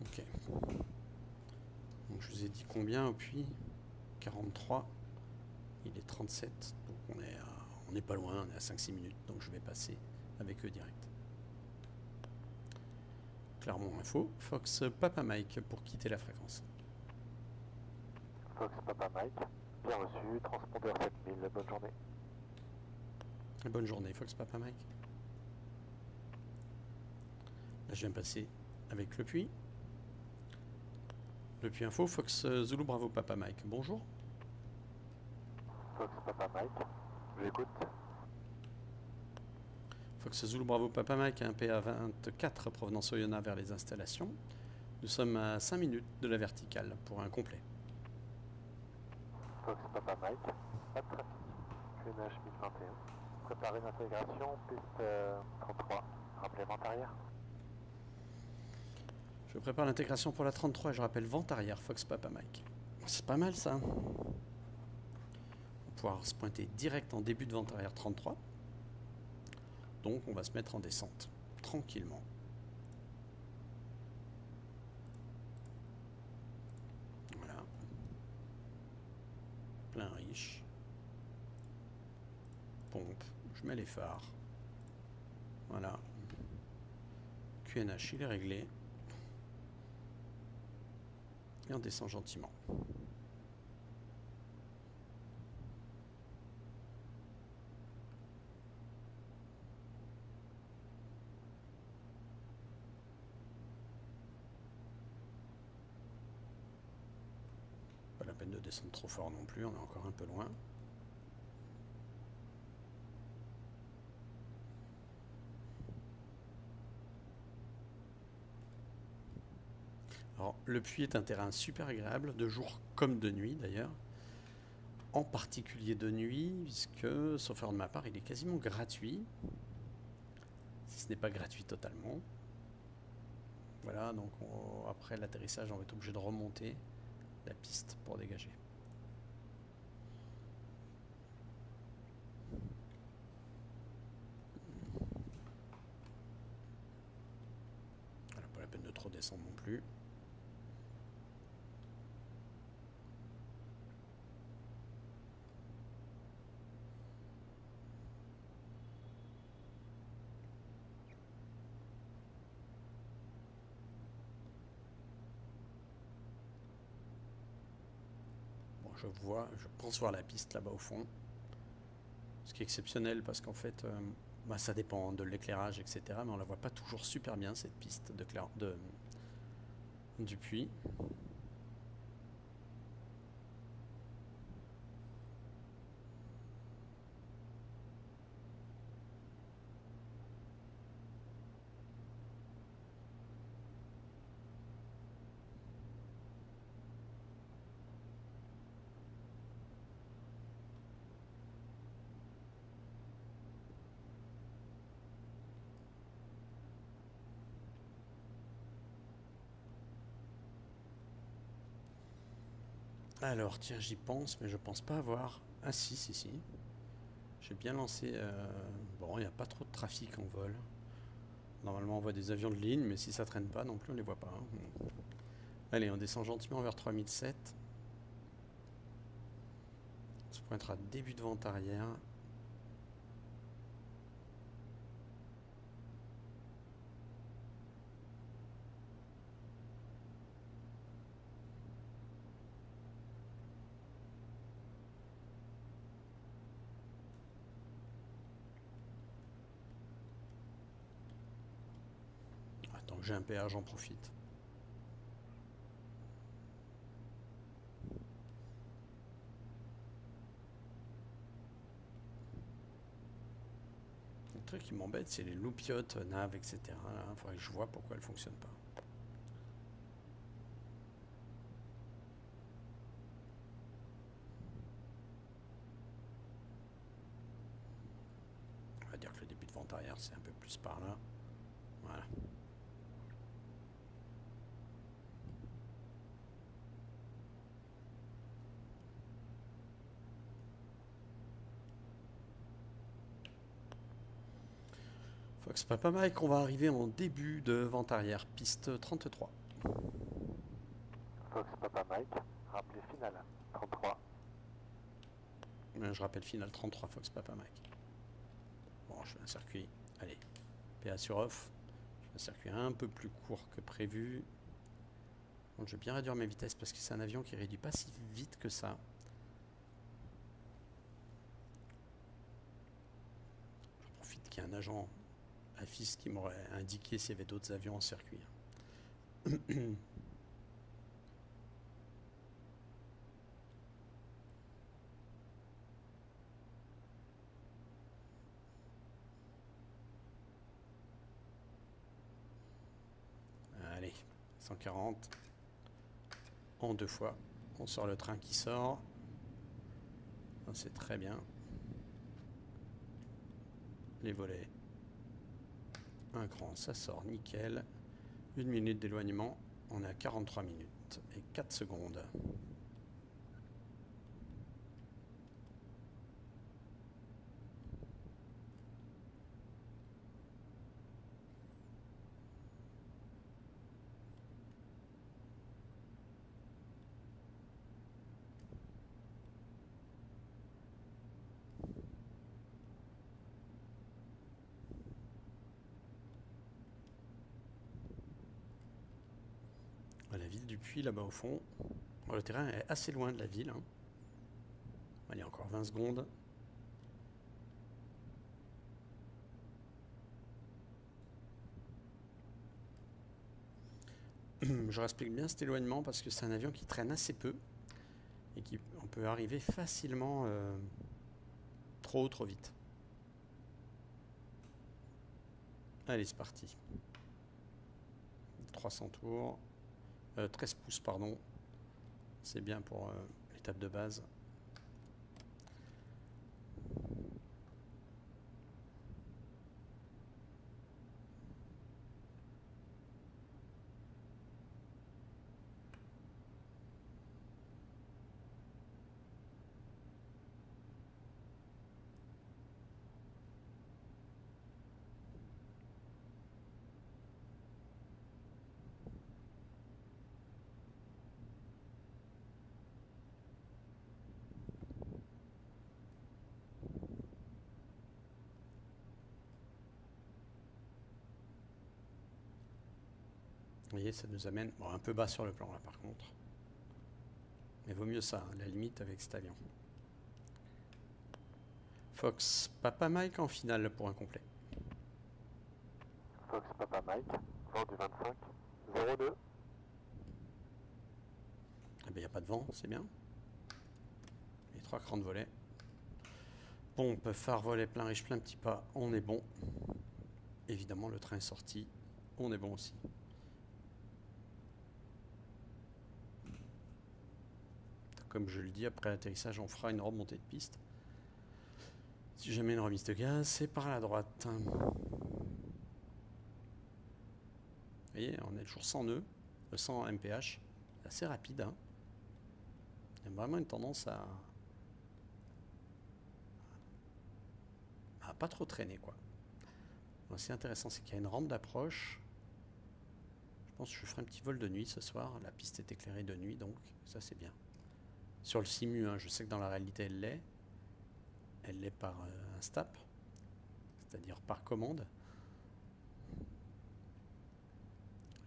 Ok. Donc je vous ai dit combien au puits 43. Il est 37. Donc on n'est pas loin, on est à 5-6 minutes. Donc je vais passer avec eux direct. Clermont Info, Fox Papa Mike pour quitter la fréquence. Fox Papa Mike, bien reçu, transpondeur 7000, bonne journée. Bonne journée, Fox Papa Mike. Là, je viens passer avec le puits. Le puits Info, Fox Zulu Bravo Papa Mike. Bonjour. Fox Papa Mike, j'écoute. Fox Zulu Bravo Papa Mike, un PA24 provenance Oyonnax vers les installations. Nous sommes à 5 minutes de la verticale pour un complet. Fox Papa Mike, pas de trafic. QNH 1021. Préparez l'intégration, piste 33. Rappelez vente arrière. Je prépare l'intégration pour la 33 et je rappelle vente arrière Fox Papa Mike. C'est pas mal ça. On va pouvoir se pointer direct en début de vente arrière 33. Donc on va se mettre en descente, tranquillement. Voilà. Plein riche. Pompe, je mets les phares. Voilà. QNH, il est réglé. Et on descend gentiment. Pas la peine de descendre trop fort non plus, on est encore un peu loin. Alors, le puits est un terrain super agréable, de jour comme de nuit d'ailleurs. En particulier de nuit, puisque, sauf erreur de ma part, il est quasiment gratuit. Si ce n'est pas gratuit totalement. Voilà, donc après l'atterrissage, on va être obligé de remonter la piste pour dégager. Voilà, pas la peine de trop descendre non plus. je pense voir la piste là-bas au fond. Ce qui est exceptionnel parce qu'en fait, ça dépend de l'éclairage, etc. Mais on la voit pas toujours super bien cette piste du puits. Alors, tiens, j'y pense, mais je pense pas avoir... Ah si. J'ai bien lancé... Bon, il n'y a pas trop de trafic en vol. Normalement, on voit des avions de ligne, mais si ça traîne pas, non plus, on les voit pas. Hein. Allez, on descend gentiment vers 3007. On se pointera début de vente arrière. Attends, j'ai un péage, j'en profite. Le truc qui m'embête, c'est les loupiotes, nav, etc. Il faudrait que je vois pourquoi elles ne fonctionnent pas. On va dire que le début de vente arrière, c'est un peu plus par là. Voilà. Fox Papa Mike, on va arriver en début de vente arrière, piste 33. Fox Papa Mike, rappelez finale 33. Je rappelle finale 33, Fox Papa Mike. Bon, je fais un circuit, allez, PA sur off. Je fais un circuit un peu plus court que prévu. Bon, je vais bien réduire mes vitesses parce que c'est un avion qui réduit pas si vite que ça. Je profite qu'il y ait un agent AFIS qui m'aurait indiqué s'il y avait d'autres avions en circuit. Allez, 140 en 2 fois. On sort le train qui sort. C'est très bien. Les volets. Un cran, ça sort nickel. 1 minute d'éloignement. On est à 43 minutes et 4 secondes. La ville du Puy, là-bas au fond. Bon, le terrain est assez loin de la ville. Hein. Allez, encore 20 secondes. Je respecte bien cet éloignement parce que c'est un avion qui traîne assez peu et qui on peut arriver facilement trop vite. Allez, c'est parti. 300 tours. 13 pouces, pardon. C'est bien pour l'étape de base. Vous voyez, ça nous amène bon, un peu bas sur le plan là par contre. Mais vaut mieux ça, à la limite, avec cet avion. Fox, Papa Mike en finale pour un complet. Fox Papa Mike, vent du 25, 02. Eh bien, il n'y a pas de vent, c'est bien. Les 3 crans de volet. Pompe, phare, volet plein, riche, plein, petit pas, on est bon. Évidemment, le train est sorti, on est bon aussi. Comme je le dis, après l'atterrissage, on fera une remontée de piste. Si jamais une remise de gaz, c'est par la droite. Vous voyez, on est toujours 100 nœuds, 100 mph. C'est assez rapide. Hein. Il y a vraiment une tendance à pas trop traîner, quoi. C'est intéressant, c'est qu'il y a une rampe d'approche. Je pense que je ferai un petit vol de nuit ce soir. La piste est éclairée de nuit, donc ça c'est bien. Sur le simu, hein, je sais que dans la réalité elle l'est. Elle l'est par un STAP, c'est-à-dire par commande.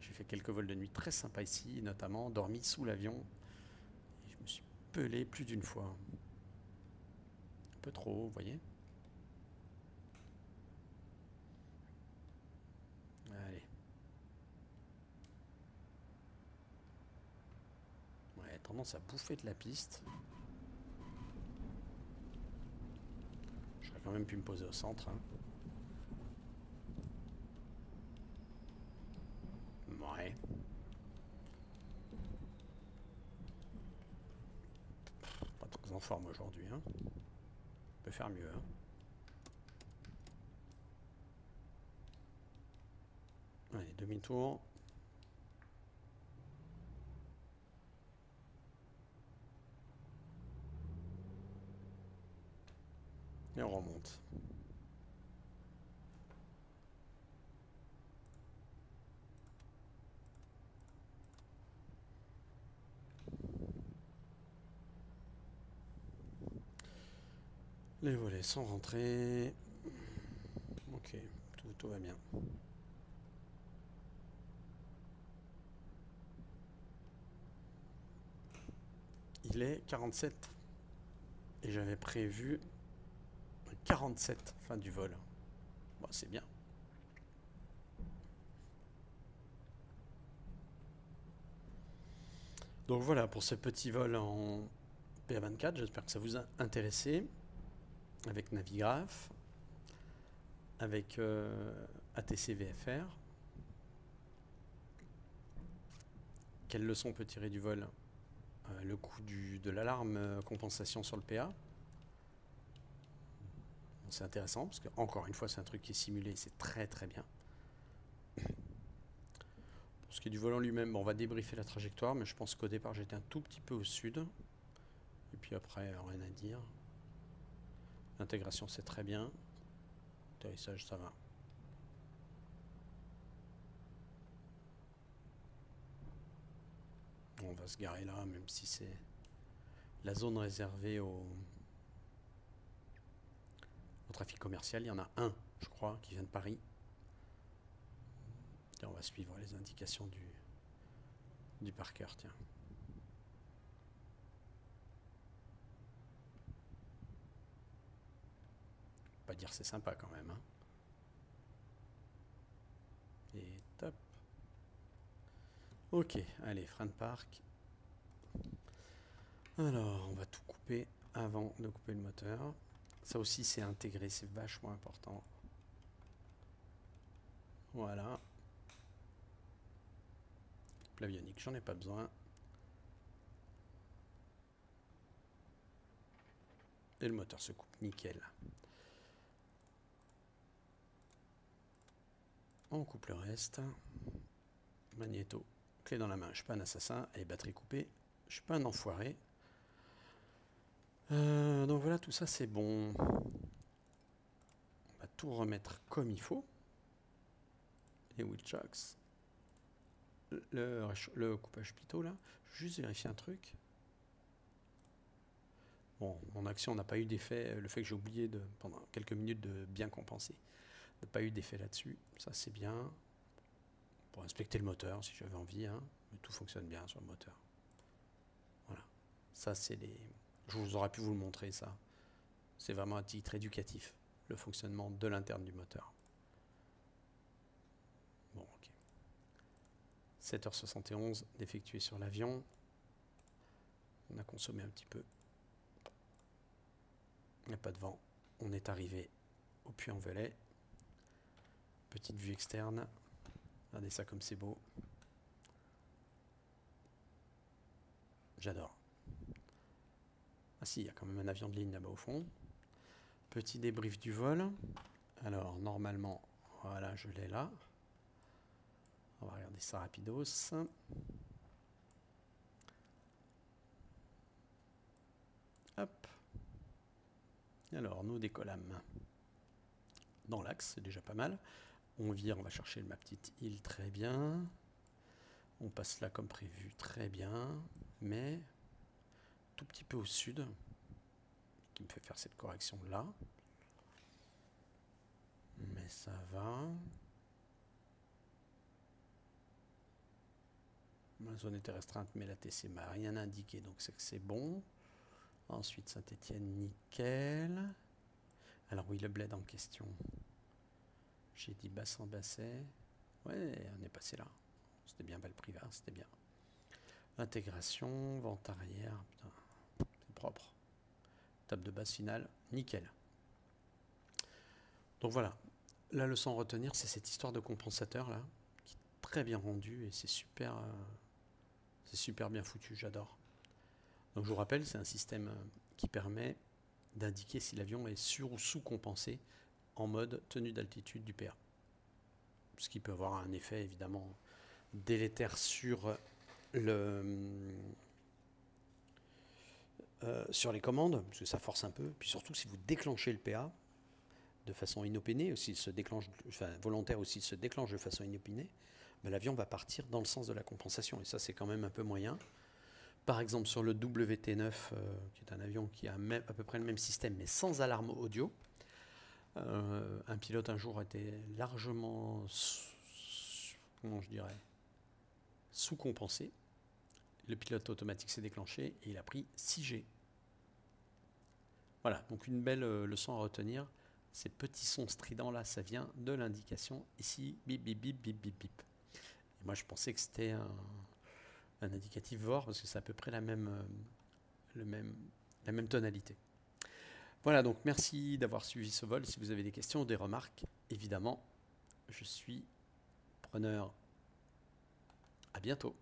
J'ai fait quelques vols de nuit très sympas ici, notamment dormi sous l'avion. Je me suis pelé plus d'une fois. Un peu trop, vous voyez. Allez. Ouais, tendance à bouffer de la piste. J'aurais quand même pu me poser au centre. Hein. Ouais. Pas trop en forme aujourd'hui. Hein. On peut faire mieux. Hein. Allez, demi-tour. Et on remonte. Les volets sont rentrés. Ok, tout va bien. Il est 47. Et j'avais prévu 47 fin du vol. Bon, c'est bien. Donc voilà pour ce petit vol en PA24. J'espère que ça vous a intéressé. Avec Navigraph, avec ATC VFR. Quelle leçon on peut tirer du vol? Le coût de l'alarme compensation sur le PA. C'est intéressant parce que, encore une fois, c'est un truc qui est simulé et c'est très très bien. Pour ce qui est du vol en lui-même, bon, on va débriefer la trajectoire, mais je pense qu'au départ j'étais un tout petit peu au sud. Et puis après, rien à dire. L'intégration c'est très bien. Atterrissage ça va. On va se garer là, même si c'est la zone réservée au trafic commercial. Il y en a un, je crois, qui vient de Paris. Et on va suivre les indications du parqueur, tiens. Pas dire c'est sympa quand même. Hein. Et top. Ok, allez, frein de parc. Alors, on va tout couper avant de couper le moteur. Ça aussi, c'est intégré, c'est vachement important. Voilà. L'avionique, j'en ai pas besoin. Et le moteur se coupe, nickel. On coupe le reste. Magnéto, clé dans la main, je suis pas un assassin. Et batterie coupée, je suis pas un enfoiré. Donc voilà, tout ça c'est bon. On va tout remettre comme il faut. Les wheel chocks. Le coupage pitot là. Je vais juste vérifier un truc. Bon, mon action n'a pas eu d'effet. Le fait que j'ai oublié pendant quelques minutes de bien compenser. N'a pas eu d'effet là-dessus. Ça c'est bien. Pour inspecter le moteur si j'avais envie. Hein. Mais tout fonctionne bien sur le moteur. Voilà. Ça, je vous aurais pu vous le montrer, ça. C'est vraiment un titre éducatif, le fonctionnement de l'interne du moteur. Bon, ok. 7h71 d'effectuer sur l'avion. On a consommé un petit peu. Il n'y a pas de vent. On est arrivé au Puy-en-Velay. Petite vue externe. Regardez ça comme c'est beau. J'adore. Ah si, il y a quand même un avion de ligne là-bas au fond. Petit débrief du vol. Alors, normalement, voilà, je l'ai là. On va regarder ça rapidos. Hop. Alors, nous décollâmes dans l'axe, c'est déjà pas mal. On vire, on va chercher ma petite île, très bien. On passe là comme prévu, très bien. Mais, tout petit peu au sud, qui me fait faire cette correction là. Mais ça va. La zone était restreinte, mais la TC m'a rien indiqué, donc c'est que c'est bon. Ensuite, Saint-Étienne, nickel. Alors oui, le bled en question. J'ai dit Bassan-Basset. Ouais, on est passé là. C'était bien Valprivat, c'était bien. Intégration, vente arrière, putain, c'est propre. Table de base finale, nickel. Donc voilà, la leçon à retenir, c'est cette histoire de compensateur là, qui est très bien rendue et c'est super bien foutu, j'adore. Donc je vous rappelle, c'est un système qui permet d'indiquer si l'avion est sur ou sous-compensé en mode tenue d'altitude du PA. Ce qui peut avoir un effet évidemment délétère sur sur les commandes, parce que ça force un peu. Puis surtout, si vous déclenchez le PA de façon inopinée, ou s'il se déclenche, enfin volontaire, ou s'il se déclenche de façon inopinée, ben, l'avion va partir dans le sens de la compensation. Et ça, c'est quand même un peu moyen. Par exemple, sur le WT9, qui est un avion qui a à peu près le même système, mais sans alarme audio, un pilote un jour était largement, comment je dirais, sous-compensé. Le pilote automatique s'est déclenché et il a pris 6G. Voilà, donc une belle leçon à retenir. Ces petits sons stridents là, ça vient de l'indication ici, bip bip bip bip bip bip. Et moi je pensais que c'était un indicatif VOR parce que c'est à peu près la même tonalité. Voilà, donc merci d'avoir suivi ce vol. Si vous avez des questions ou des remarques, évidemment, je suis preneur. À bientôt.